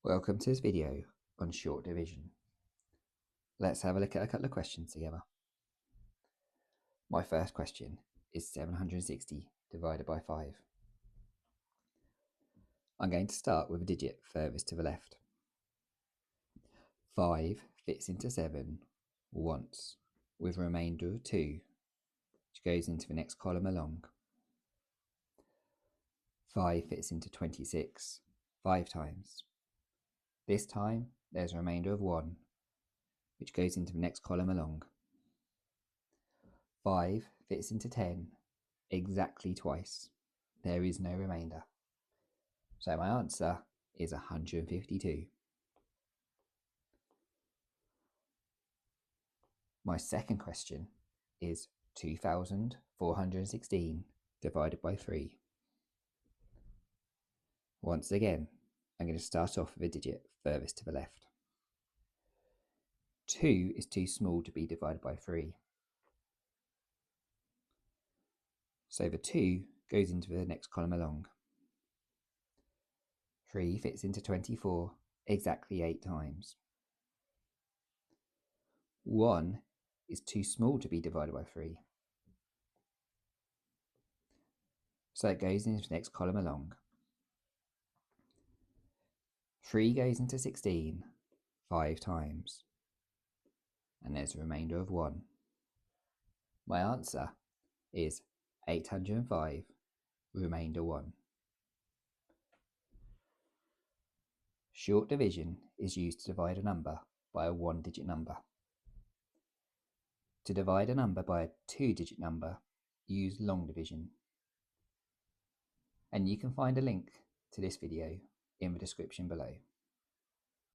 Welcome to this video on short division. Let's have a look at a couple of questions together. My first question is 760 divided by 5. I'm going to start with a digit furthest to the left. 5 fits into 7 once, with a remainder of 2, which goes into the next column along. 5 fits into 26 5 times. This time there's a remainder of 1, which goes into the next column along. 5 fits into 10 exactly twice. There is no remainder. So my answer is 152. My second question is 2,416 divided by 3. Once again, I'm going to start off with a digit furthest to the left. 2 is too small to be divided by 3. So the 2 goes into the next column along. 3 fits into 24 exactly 8 times. 1 is too small to be divided by 3. So it goes into the next column along. 3 goes into 16 5 times. And there's a remainder of 1. My answer is 805, remainder 1. Short division is used to divide a number by a 1-digit number. To divide a number by a 2-digit number, use long division. And you can find a link to this video in the description below.